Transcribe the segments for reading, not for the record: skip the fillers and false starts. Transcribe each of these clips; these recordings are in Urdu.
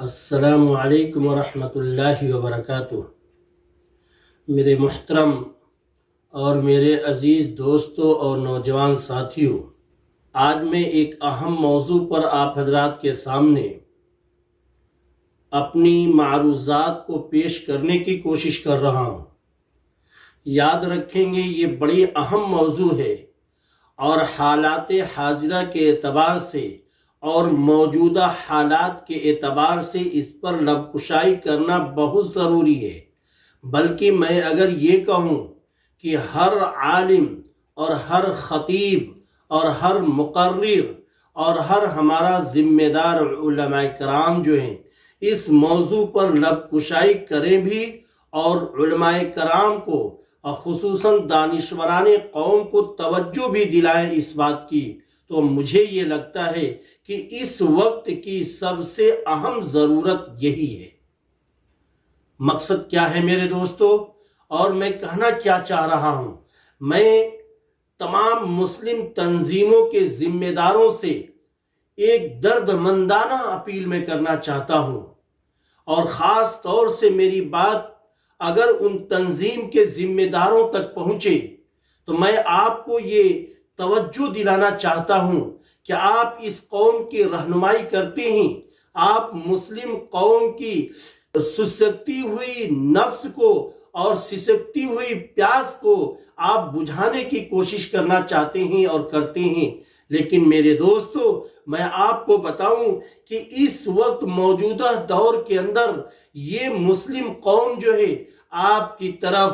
السلام علیکم ورحمۃ اللہ وبرکاتہ۔ میرے محترم اور میرے عزیز دوستوں اور نوجوان ساتھیوں، آج میں ایک اہم موضوع پر آپ حضرات کے سامنے اپنی معروضات کو پیش کرنے کی کوشش کر رہا ہوں۔ یاد رکھیں گے یہ بڑی اہم موضوع ہے اور حالات حاضرہ کے اعتبار سے اور موجودہ حالات کے اعتبار سے اس پر لب کشائی کرنا بہت ضروری ہے۔ بلکہ میں اگر یہ کہوں کہ ہر عالم اور ہر خطیب اور ہر مقرر اور ہر ہمارا ذمہ دار علماء کرام جو ہیں اس موضوع پر لب کشائی کریں بھی اور علماء کرام کو خصوصاً دانشوران قوم کو توجہ بھی دلائیں اس بات کی، تو مجھے یہ لگتا ہے کہ اس وقت کی سب سے اہم ضرورت یہی ہے۔ مقصد کیا ہے میرے دوستو، اور میں کہنا کیا چاہ رہا ہوں؟ میں تمام مسلم تنظیموں کے ذمہ داروں سے ایک درد مندانہ اپیل میں کرنا چاہتا ہوں، اور خاص طور سے میری بات اگر ان تنظیم کے ذمہ داروں تک پہنچے تو میں آپ کو یہ توجہ دلانا چاہتا ہوں کہ آپ اس قوم کی رہنمائی کرتے ہیں، آپ مسلم قوم کی سسکتی ہوئی نفس کو اور سسکتی ہوئی پیاس کو آپ بجھانے کی کوشش کرنا چاہتے ہیں اور کرتے ہیں۔ لیکن میرے دوستو، میں آپ کو بتاؤں کہ اس وقت موجودہ دور کے اندر یہ مسلم قوم جو ہے آپ کی طرف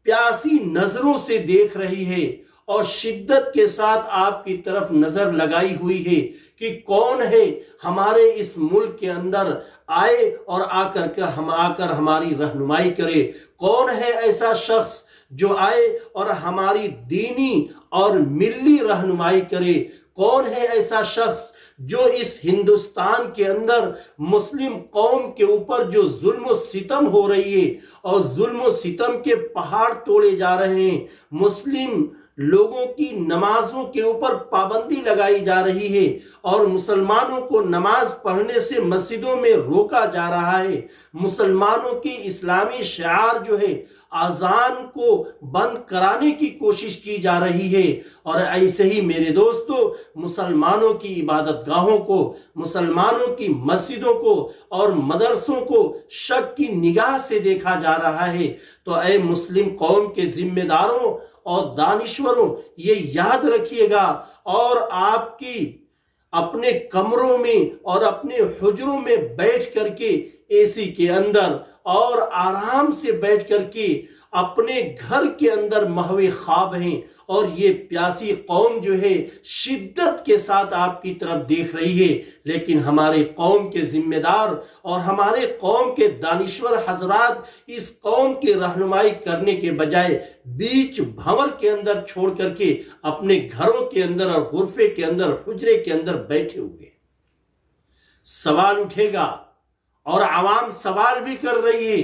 پیاسی نظروں سے دیکھ رہی ہے اور شدت کے ساتھ آپ کی طرف نظر لگائی ہوئی ہے کہ کون ہے ہمارے اس ملک کے اندر آئے اور آ کر ہماری رہنمائی کرے، کون ہے ایسا شخص جو آئے اور ہماری دینی اور ملی رہنمائی کرے، کون ہے ایسا شخص جو اس ہندوستان کے اندر مسلم قوم کے اوپر جو ظلم و ستم ہو رہی ہے اور ظلم و ستم کے پہاڑ توڑے جا رہے ہیں، مسلم لوگوں کی نمازوں کے اوپر پابندی لگائی جا رہی ہے اور مسلمانوں کو نماز پڑھنے سے مسجدوں میں روکا جا رہا ہے، مسلمانوں کی اسلامی شعار جو ہے اذان کو بند کرانے کی کوشش کی جا رہی ہے، اور ایسے ہی میرے دوستو مسلمانوں کی عبادت گاہوں کو، مسلمانوں کی مسجدوں کو اور مدرسوں کو شک کی نگاہ سے دیکھا جا رہا ہے۔ تو اے مسلم قوم کے ذمہ داروں اور دانشوروں، یہ یاد رکھیے گا اور آپ کی اپنے کمروں میں اور اپنے حجروں میں بیٹھ کر کے اے سی کے اندر اور آرام سے بیٹھ کر کے اپنے گھر کے اندر محو خواب ہیں، اور یہ پیاسی قوم جو ہے شدت کے ساتھ آپ کی طرف دیکھ رہی ہے، لیکن ہمارے قوم کے ذمہ دار اور ہمارے قوم کے دانشور حضرات اس قوم کی رہنمائی کرنے کے بجائے بیچ بھنور کے اندر چھوڑ کر کے اپنے گھروں کے اندر اور غرفے کے اندر حجرے کے اندر بیٹھے ہوئے۔ سوال اٹھے گا اور عوام سوال بھی کر رہی ہے،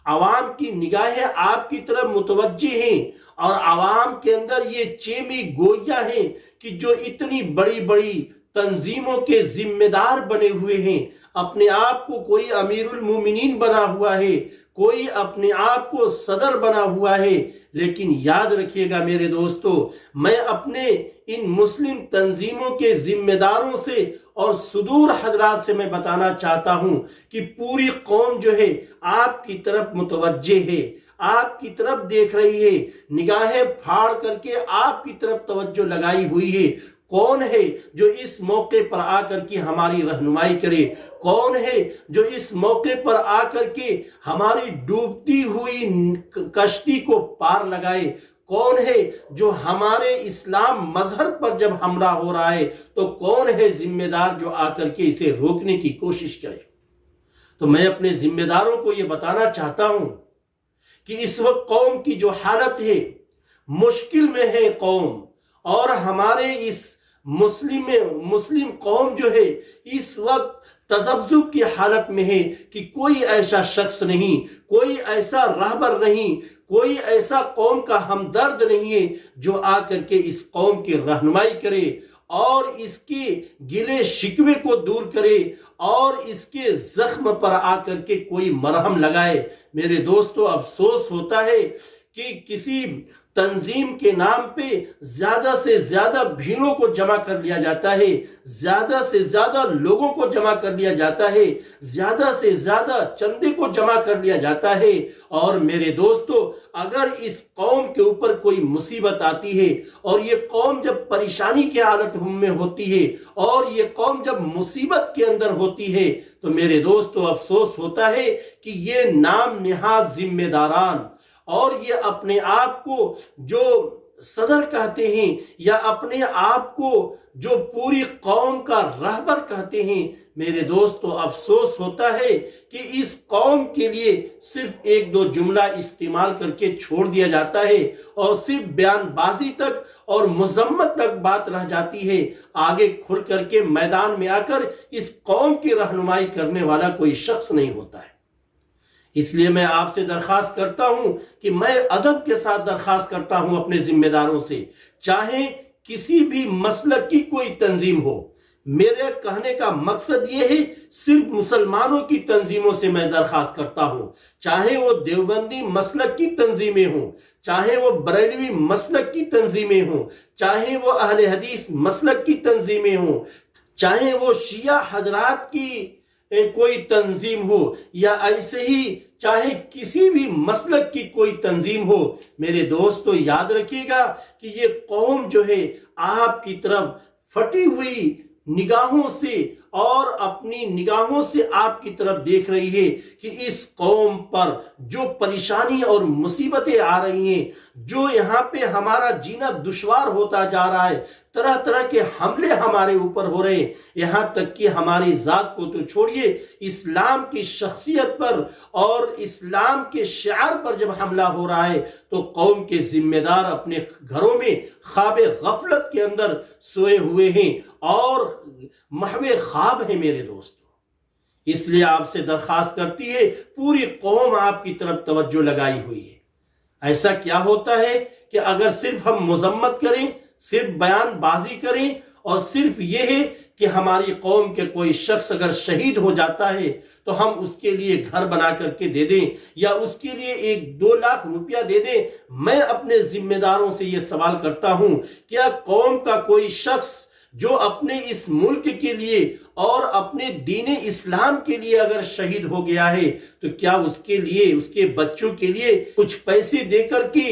عوام کی نگاہیں آپ کی طرف متوجہ ہیں، اور عوام کے اندر یہ چیمی گویا ہیں کہ جو اتنی بڑی بڑی تنظیموں کے ذمہ دار بنے ہوئے ہیں، اپنے آپ کو کوئی امیر المومنین بنا ہوا ہے، کوئی اپنے آپ کو صدر بنا ہوا ہے، لیکن یاد رکھیے گا میرے دوستو، میں اپنے ان مسلم تنظیموں کے ذمہ داروں سے اور صدور حضرات سے میں بتانا چاہتا ہوں کہ پوری قوم جو ہے آپ کی طرف متوجہ ہے، آپ کی طرف دیکھ رہی ہے، نگاہیں پھاڑ کر کے آپ کی طرف توجہ لگائی ہوئی ہے۔ کون ہے جو اس موقع پر آ کر کے ہماری رہنمائی کرے؟ کون ہے جو اس موقع پر آ کر کے ہماری ڈوبتی ہوئی کشتی کو پار لگائے؟ کون ہے جو ہمارے اسلام مذہب پر جب حملہ ہو رہا ہے تو کون ہے ذمہ دار جو آ کر کے اسے روکنے کی کوشش کرے؟ تو میں اپنے ذمہ داروں کو یہ بتانا چاہتا ہوں کہ اس وقت قوم کی جو حالت ہے، مشکل میں ہے قوم، اور ہمارے اس مسلم قوم جو ہے اس وقت تذبذب کی حالت میں ہے کہ کوئی ایسا شخص نہیں، کوئی ایسا رہبر نہیں، کوئی ایسا قوم کا ہمدرد نہیں ہے جو آ کر کے اس قوم کی رہنمائی کرے اور اس کے گلے شکوے کو دور کرے اور اس کے زخم پر آ کر کے کوئی مرہم لگائے۔ میرے دوستو، افسوس ہوتا ہے کہ کسی تنظیم کے نام پہ زیادہ سے زیادہ بھیڑوں کو جمع کر لیا جاتا ہے، زیادہ سے زیادہ لوگوں کو جمع کر لیا جاتا ہے، زیادہ سے زیادہ چندے کو جمع کر لیا جاتا ہے۔ اور میرے دوستو، اگر اس قوم کے اوپر کوئی مصیبت آتی ہے اور یہ قوم جب پریشانی کے حالت میں ہوتی ہے اور یہ قوم جب مصیبت کے اندر ہوتی ہے تو میرے دوستو افسوس ہوتا ہے کہ یہ نام نہاد ذمہ داران اور یہ اپنے آپ کو جو صدر کہتے ہیں یا اپنے آپ کو جو پوری قوم کا رہبر کہتے ہیں، میرے دوستو افسوس ہوتا ہے کہ اس قوم کے لیے صرف ایک دو جملہ استعمال کر کے چھوڑ دیا جاتا ہے اور صرف بیان بازی تک اور مذمت تک بات رہ جاتی ہے۔ آگے کھل کر کے میدان میں آ کر اس قوم کی رہنمائی کرنے والا کوئی شخص نہیں ہوتا ہے۔ اس لیے میں آپ سے درخواست کرتا ہوں کہ میں ادب کے ساتھ درخواست کرتا ہوں اپنے ذمہ داروں سے، چاہے کسی بھی مسلک کی کوئی تنظیم ہو، میرے کہنے کا مقصد یہ ہے صرف مسلمانوں کی تنظیموں سے میں درخواست کرتا ہوں، چاہے وہ دیوبندی مسلک کی تنظیمیں ہوں، چاہے وہ بریلوی مسلک کی تنظیمیں ہوں، چاہے وہ اہل حدیث مسلک کی تنظیمیں ہوں، چاہے وہ شیعہ حضرات کی کوئی تنظیم ہو یا ایسے ہی چاہے کسی بھی مسلک کی کوئی تنظیم ہو، میرے دوستو یاد رکھیے گا کہ یہ قوم جو ہے آپ کی طرف پھٹی ہوئی نگاہوں سے اور اپنی نگاہوں سے آپ کی طرف دیکھ رہی ہے کہ اس قوم پر جو پریشانی اور مصیبتیں آ رہی ہیں، جو یہاں پہ ہمارا جینا دشوار ہوتا جا رہا ہے، طرح طرح کے حملے ہمارے اوپر ہو رہے ہیں، یہاں تک کہ ہماری ذات کو تو چھوڑیے، اسلام کی شخصیت پر اور اسلام کے شعار پر جب حملہ ہو رہا ہے تو قوم کے ذمہ دار اپنے گھروں میں خواب غفلت کے اندر سوئے ہوئے ہیں اور محو خواب ہیں میرے دوستو۔ اس لیے آپ سے درخواست کرتی ہے، پوری قوم آپ کی طرف توجہ لگائی ہوئی ہے۔ ایسا کیا ہوتا ہے کہ اگر صرف ہم مذمت کریں، صرف بیان بازی کریں اور صرف یہ ہے کہ ہماری قوم کے کوئی شخص اگر شہید ہو جاتا ہے تو ہم اس کے لیے گھر بنا کر کے دے دیں یا اس کے لیے 1-2 لاکھ روپیہ دے دیں، میں اپنے ذمہ داروں سے یہ سوال کرتا ہوں، کیا قوم کا کوئی شخص جو اپنے اس ملک کے لیے اور اپنے دین اسلام کے لیے اگر شہید ہو گیا ہے تو کیا اس کے لیے، اس کے بچوں کے لیے کچھ پیسے دے کر کے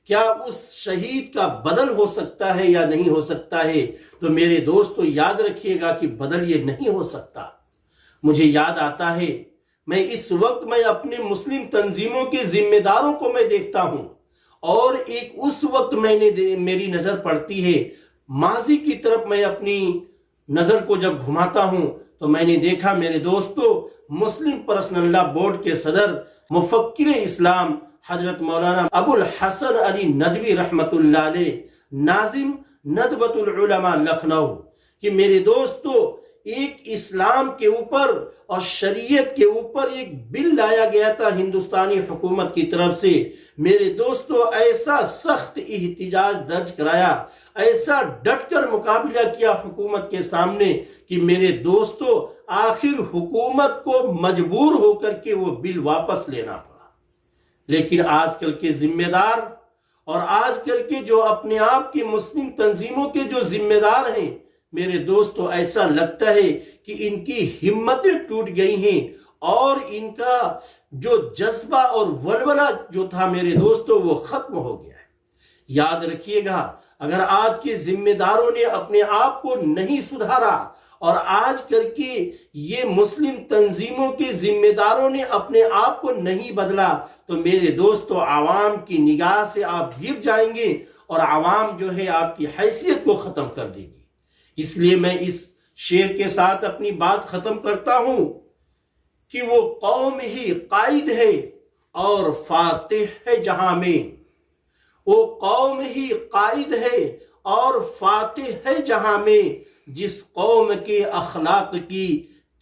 کیا اس شہید کا بدل ہو سکتا ہے یا نہیں ہو سکتا ہے؟ تو میرے دوستو یاد رکھیے گا کہ بدل یہ نہیں ہو سکتا۔ مجھے یاد آتا ہے، میں اس وقت اپنے مسلم تنظیموں کے ذمہ داروں کو میں دیکھتا ہوں اور ایک اس وقت میری نظر پڑتی ہے ماضی کی طرف، میں اپنی نظر کو جب گھماتا ہوں تو میں نے دیکھا میرے دوستو، مسلم پرسنل لا بورڈ کے صدر مفکر اسلام حضرت مولانا ابو الحسن علی ندوی رحمت اللہ علیہ، ناظم ندوۃ العلماء لکھنؤ، کہ میرے دوستو ایک اسلام کے اوپر اور شریعت کے اوپر ایک بل لایا گیا تھا ہندوستانی حکومت کی طرف سے۔ میرے دوستو ایسا سخت احتجاج درج کرایا، ایسا ڈٹ کر مقابلہ کیا حکومت کے سامنے کہ میرے دوستو آخر حکومت کو مجبور ہو کر کے وہ بل واپس لینا پڑا۔ لیکن آج کل کے ذمہ دار اور آج کل کے جو اپنے آپ کے مسلم تنظیموں کے جو ذمہ دار ہیں، میرے دوستو ایسا لگتا ہے کہ ان کی ہمتیں ٹوٹ گئی ہیں اور ان کا جو جذبہ اور ولولہ جو تھا میرے دوستو وہ ختم ہو گیا ہے۔ یاد رکھیے گا، اگر آج کے ذمہ داروں نے اپنے آپ کو نہیں سدھارا اور آج کر کے یہ مسلم تنظیموں کے ذمہ داروں نے اپنے آپ کو نہیں بدلا تو میرے دوستو عوام کی نگاہ سے آپ گر جائیں گے اور عوام جو ہے آپ کی حیثیت کو ختم کر دے گی۔ اس لیے میں اس شعر کے ساتھ اپنی بات ختم کرتا ہوں کہ وہ قوم ہی قائد ہے اور فاتح ہے جہاں میں، وہ قوم ہی قائد ہے اور فاتح ہے جہاں میں، جس قوم کے اخلاق کی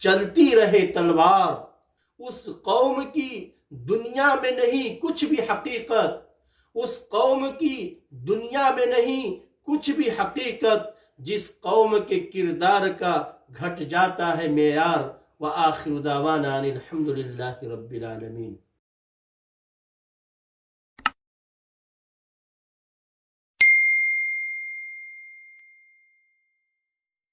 چلتی رہے تلوار، اس قوم کی دنیا میں نہیں کچھ بھی حقیقت، اس قوم کی دنیا میں نہیں کچھ بھی حقیقت، جس قوم کے کردار کا گھٹ جاتا ہے معیار، وآخر دعوانا ان الحمد للہ رب العالمین.